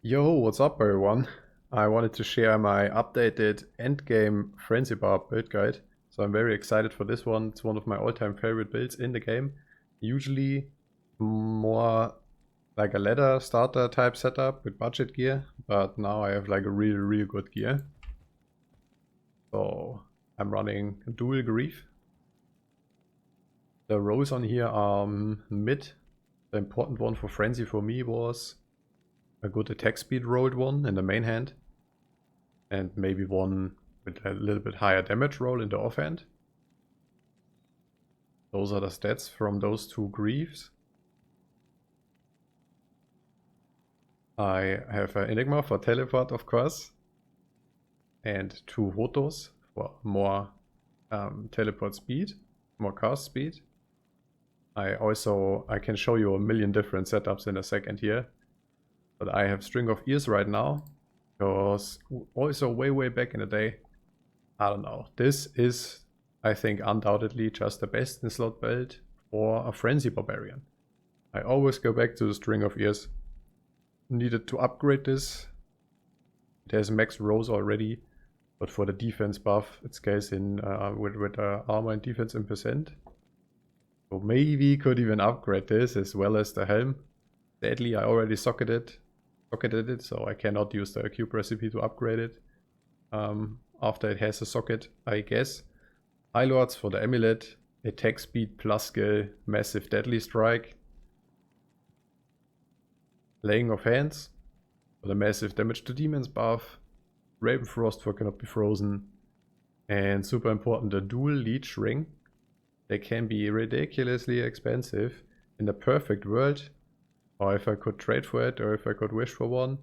Yo, what's up everyone? I wanted to share my updated Endgame Frenzy Bar build guide. So I'm very excited for this one. It's one of my all-time favorite builds in the game. Usually more like a ladder starter type setup with budget gear, but now I have like a really good gear. So I'm running dual grief. The rows on here are mid. The important one for Frenzy for me was a good attack speed rolled one in the main hand. And maybe one with a little bit higher damage roll in the offhand. Those are the stats from those two Greaves. I have an Enigma for teleport, of course, and two Hotos for more teleport speed, more cast speed. I can show you a million different setups in a second here, but I have String of Ears right now, because also way back in the day, I don't know, this is, I think, undoubtedly just the best in slot build for a Frenzy Barbarian. I always go back to the String of Ears. Needed to upgrade this. It has max rows already, but for the defense buff, it scales in with armor and defense in percent. So maybe could even upgrade this as well as the helm. Sadly, I already socketed it, so I cannot use the cube recipe to upgrade it. After it has a socket, I guess. High Lords for the amulet, attack speed plus skill, massive deadly strike. Laying of Hands for the massive damage to demons buff. Ravenfrost for cannot be frozen. And super important, the dual leech ring. They can be ridiculously expensive in the perfect world. Or if I could trade for it, or if I could wish for one.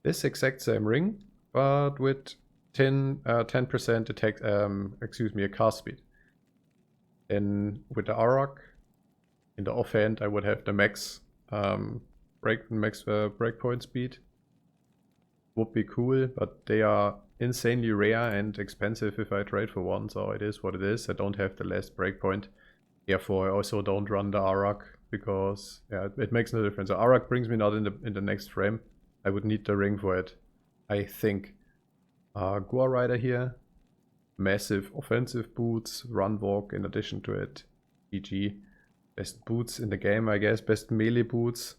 This exact same ring, but with 10% attack, a cast speed. Then with the Auroch, in the offhand, I would have the max breakpoint speed. Would be cool, but they are insanely rare and expensive if I trade for one, so it is what it is. I don't have the last breakpoint. Therefore, I also don't run the Auroch because it makes no difference. The Auroch brings me not in the next frame. I would need the ring for it, I think. Gore Rider here. Massive offensive boots, run walk in addition to it. GG. Best boots in the game, I guess. Best melee boots.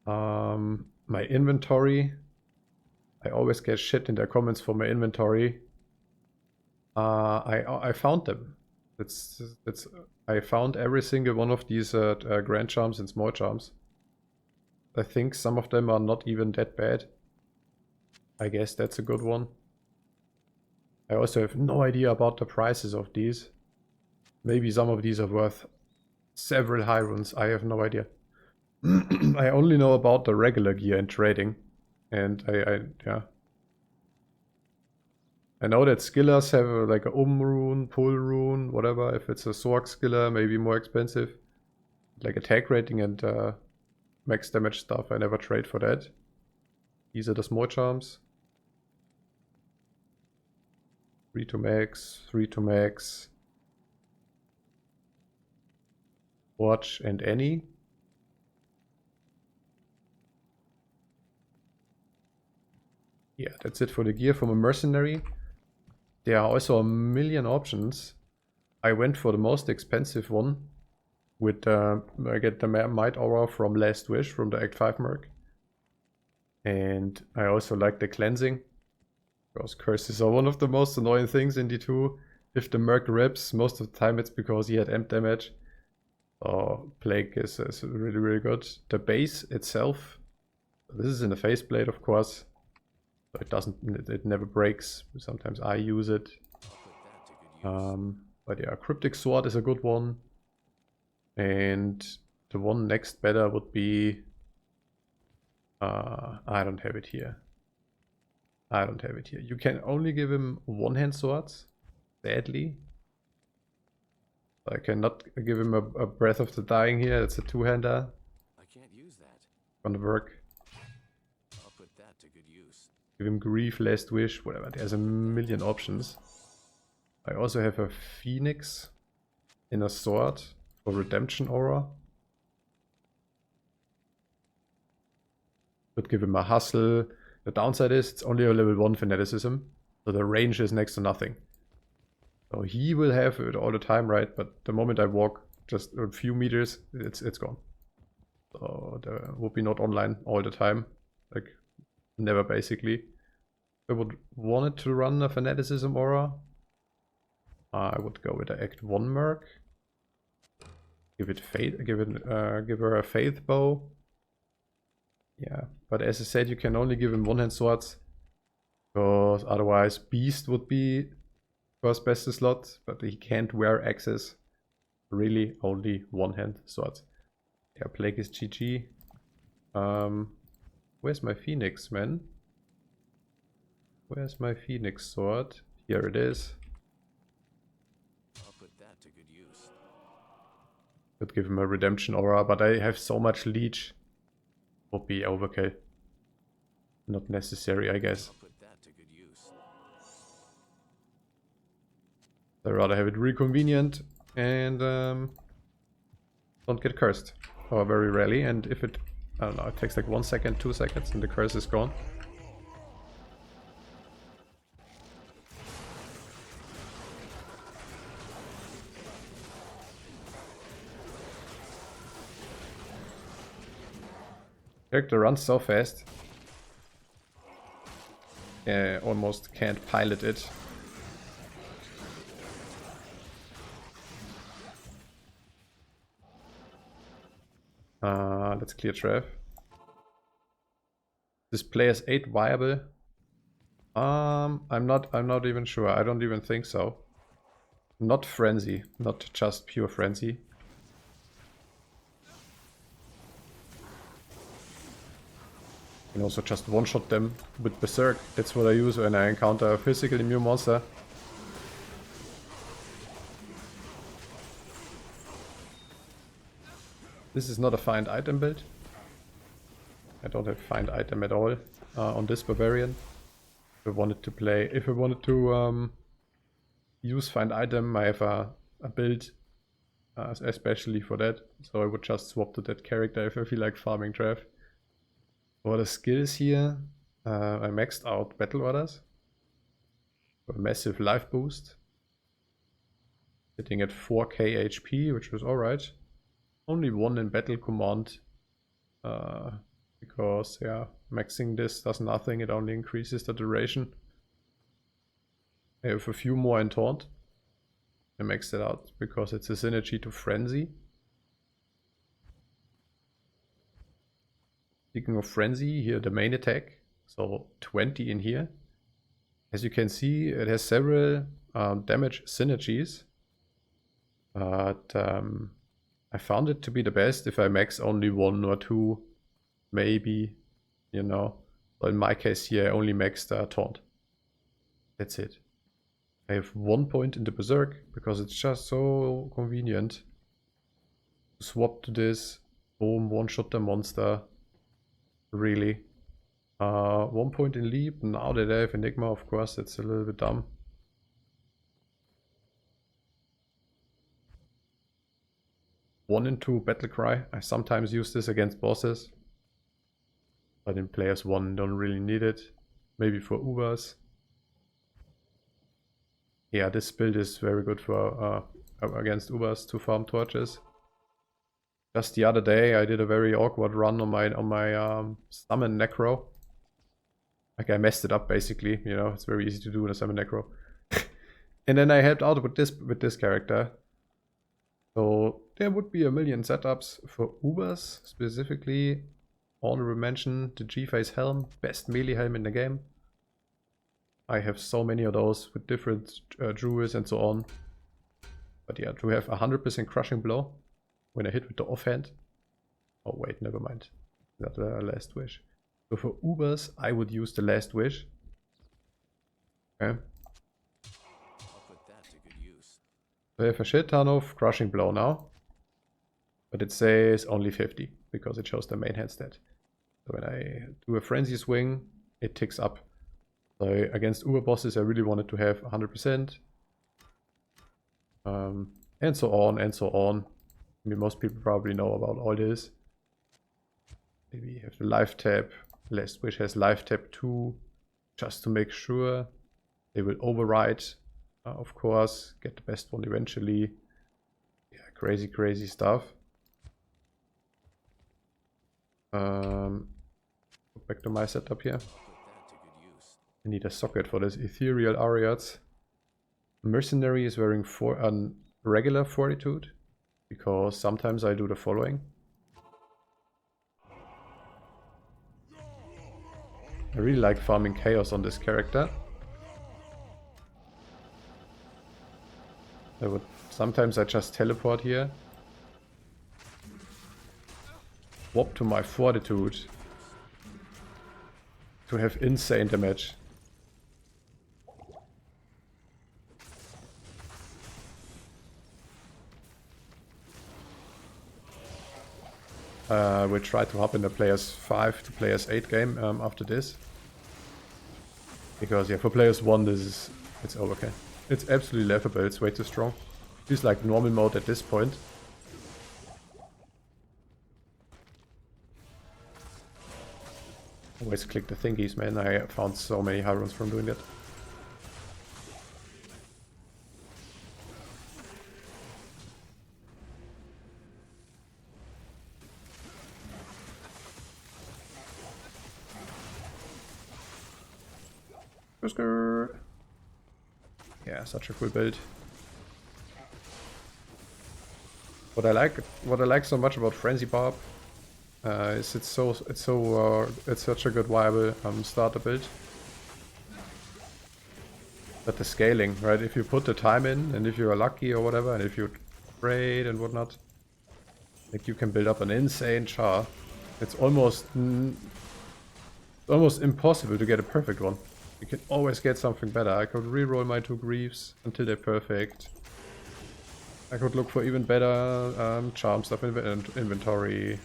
My inventory. I always get shit in the comments for my inventory. I found them. I found every single one of these grand charms and small charms. I think some of them are not even that bad. I guess that's a good one. I also have no idea about the prices of these. Maybe some of these are worth several high runes. I have no idea. I only know about the regular gear and trading. And I know that skillers have like a rune, pull rune, whatever. If it's a Sorg skiller, maybe more expensive. Like attack rating and max damage stuff, I never trade for that. These are the small charms. 3 to max, 3 to max. Watch and any. Yeah, that's it for the gear from a Mercenary. There are also a million options. I went for the most expensive one. With I get the Might Aura from Last Wish, from the Act 5 Merc. And I also like the cleansing. Because curses are one of the most annoying things in D2. If the Merc rips, most of the time it's because he had amp damage. Plague is really good. The base itself, this is in the faceplate of course. So it never breaks. Sometimes I use it. But yeah, Cryptic Sword is a good one. And the one next better would be... I don't have it here. You can only give him one-hand swords, sadly. I cannot give him a Breath of the Dying here. It's a two-hander. I can't use that. Gonna work. I'll put that to good use. Give him Grief, Last Wish, whatever. There's a million options. I also have a Phoenix in a sword for Redemption Aura. Would give him a hustle. The downside is it's only a level 1 fanaticism, so the range is next to nothing. So he will have it all the time, right? But the moment I walk just a few meters, it's gone. So there would be not online all the time, like never basically. I would want it to run a fanaticism aura. I would go with the Act 1 Merc. Give it faith. Give her a faith bow. Yeah, but as I said, you can only give him one-hand swords, because otherwise Beast would be first best slot, but he can't wear axes. Really, only one-hand swords. Yeah, Plague is GG. Where's my Phoenix, man? Where's my Phoenix sword? Here it is. I'll put that to good use. Could give him a redemption aura, but I have so much leech. Would be overkill. Not necessary, I guess. I'll put that to good use. I'd rather have it really convenient and don't get cursed. Or very rarely, and if it, I don't know, it takes like 1 second, 2 seconds and the curse is gone. Character runs so fast. Yeah, almost can't pilot it. Let's clear Trev. This player's 8 viable? I'm not even sure. I don't even think so. Not frenzy, not just pure frenzy. You can also just one-shot them with Berserk. That's what I use when I encounter a physical immune monster. This is not a find item build. I don't have find item at all on this Barbarian. If I wanted to use find item, I have a build especially for that. So I would just swap to that character if I feel like farming Trev. For the skills here, I maxed out battle orders. A massive life boost. Sitting at 4k HP, which was alright. Only 1 in battle command. Because, yeah, maxing this does nothing, it only increases the duration. I have a few more in taunt. I maxed it out because it's a synergy to frenzy. Speaking of frenzy, here the main attack. So 20 in here. As you can see, it has several damage synergies. But I found it to be the best if I max only 1 or 2, maybe, you know. But in my case here, I only maxed taunt. That's it. I have 1 point in the Berserk because it's just so convenient. Swap to this, boom, one-shot the monster. Really. 1 point in Leap. Now that I have Enigma, of course, that's a little bit dumb. One and 2 Battle Cry. I sometimes use this against bosses. But in players 1 don't really need it. Maybe for Ubers. Yeah, this build is very good for against Ubers to farm torches. Just the other day I did a very awkward run on my summon necro. Like I messed it up basically, you know, it's very easy to do in a summon necro. And then I helped out with this character. So there would be a million setups for Ubers specifically. Honorable mention, the G-Phase helm, best melee helm in the game. I have so many of those with different druids and so on. But yeah, to have 100% crushing blow when I hit with the offhand. Oh wait, never mind. That's the last wish. So for Ubers, I would use the last wish. Okay. I'll put that to good use. So I have a shit ton of crushing blow now. But it says only 50 because it shows the main hand stat. So when I do a frenzy swing, it ticks up. So against Uber bosses, I really wanted to have 100%. And so on and so on. I mean, most people probably know about all this. Maybe you have the life tab. Last Wish has life tap 2, just to make sure. They will override, of course, get the best one eventually. Yeah, crazy, crazy stuff. Go back to my setup here. I need a socket for this ethereal Ariats. Mercenary is wearing regular fortitude, because sometimes I do the following. I really like farming chaos on this character. Sometimes I just teleport here. Swap to my fortitude to have insane damage. We'll try to hop in the players 5 to players 8 game after this. Because yeah, for players 1 it's overkill. It's absolutely laughable, it's way too strong. It's like normal mode at this point. Always click the thingies, man. I found so many high runes from doing that. Yeah, such a cool build. What I like so much about Frenzy Barb is it's such a good viable starter build. But the scaling, right? If you put the time in, and if you are lucky or whatever, and if you trade and whatnot, like you can build up an insane char. It's almost impossible to get a perfect one. You can always get something better. I could reroll my 2 Griefs until they're perfect. I could look for even better charm stuff in inventory.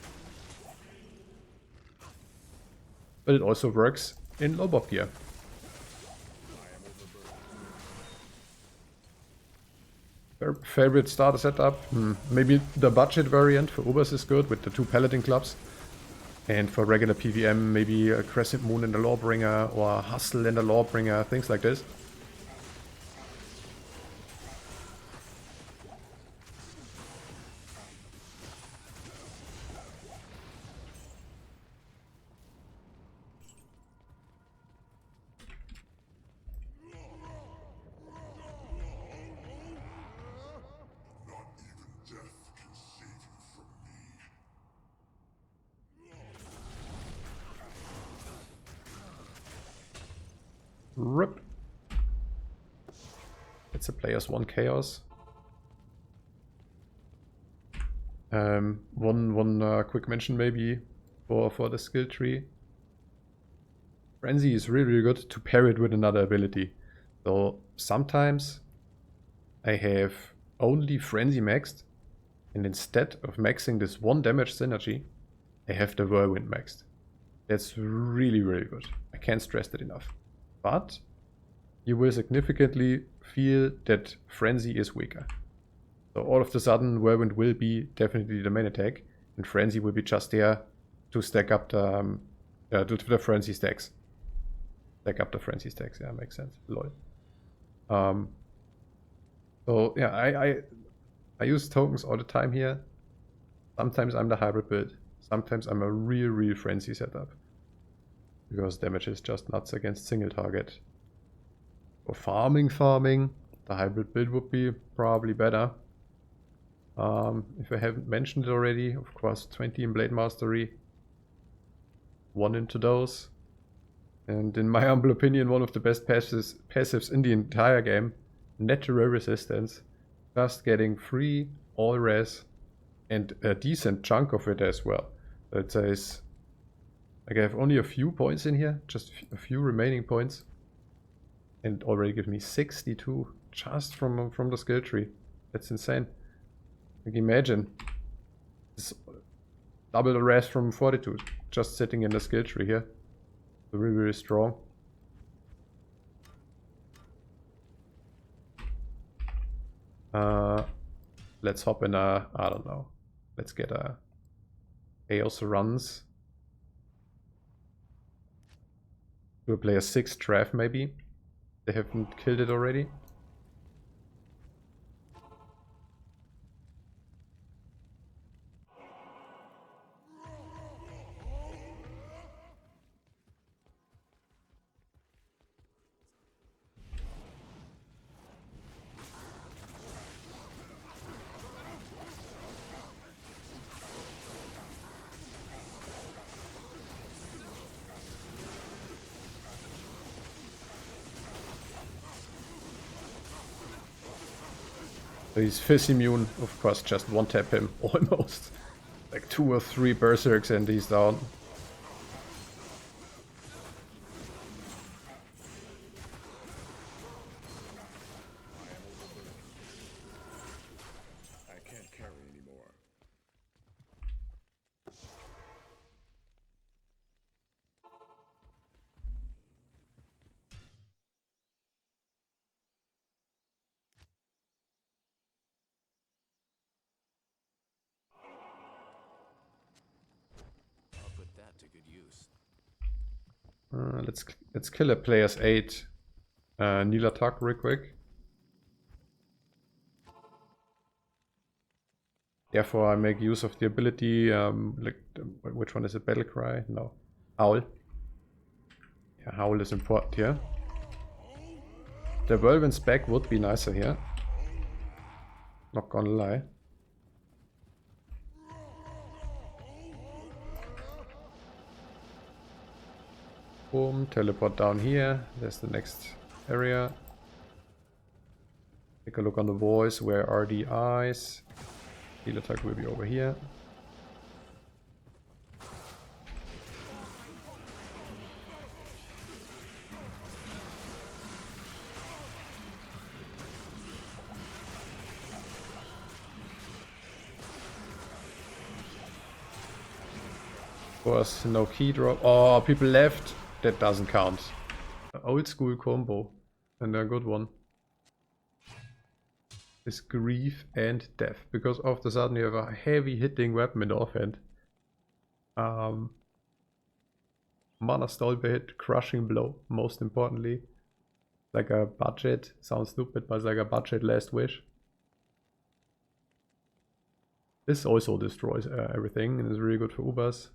But it also works in low bob gear. Favorite starter setup? Maybe the budget variant for Ubers is good with the 2 Paladin clubs. And for regular PVM, maybe a Crescent Moon and the Lawbringer, or Hustle and the Lawbringer, things like this. Rip. It's a player's 1 chaos. One quick mention maybe for the skill tree. Frenzy is really good to pair it with another ability. So sometimes I have only Frenzy maxed, and instead of maxing this 1 damage synergy, I have the Whirlwind maxed. That's really, really good. I can't stress that enough. But you will significantly feel that Frenzy is weaker. So all of a sudden, Whirlwind will be definitely the main attack, and Frenzy will be just there to stack up the Frenzy stacks. Stack up the Frenzy stacks, yeah, makes sense. Lol. So yeah, I use tokens all the time here. Sometimes I'm the hybrid build. Sometimes I'm a real Frenzy setup. Because damage is just nuts against single target. For farming, the hybrid build would be probably better. If I haven't mentioned it already, of course, 20 in Blade Mastery. 1 into those. And in my humble opinion, one of the best passives in the entire game. Natural Resistance. Just getting free all res and a decent chunk of it as well. So it says, like, I have only a few points in here, just a few remaining points. And it already gives me 62 just from the skill tree. That's insane. Like, imagine this double the res from Fortitude just sitting in the skill tree here. So really strong. Let's hop in I don't know. Let's get a Chaos Runs. We'll play a 6 draft maybe. They haven't killed it already. So he's fizz immune, of course, just one tap him almost. Like 2 or 3 berserks and he's down. I can't carry anymore. I'll put that to good use. Let's kill a player's 8 Neil attack real quick. Therefore I make use of the ability, which one is it? Battle Cry? No. Howl. Yeah, Howl is important here. The Whirlwind's back would be nicer here. Not gonna lie. Boom, teleport down here. There's the next area. Take a look on the voice. Where are the eyes? Heal attack will be over here. Of course, no key drop. Oh, people left. That doesn't count. Old school combo. And a good one. Is grief and death. Because all of a sudden you have a heavy hitting weapon in the offhand. Mana Stolpe hit, crushing blow, most importantly. Like a budget, sounds stupid, but it's like a budget last wish. This also destroys everything and is really good for Ubers.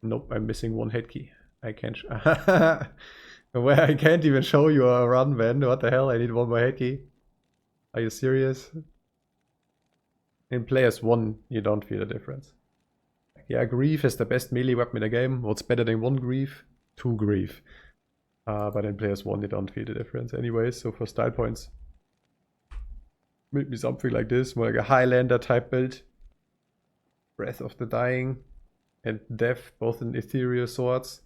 Nope, I'm missing one hit key. I can't. Well, I can't even show you a run, man. What the hell? I need one more hit key. Are you serious? In players 1, you don't feel the difference. Yeah, grief is the best melee weapon in the game. What's better than 1 grief? 2 grief. But in players 1, you don't feel the difference anyway. So for style points, maybe something like this, more like a Highlander type build. Breath of the Dying and Death, both in ethereal swords.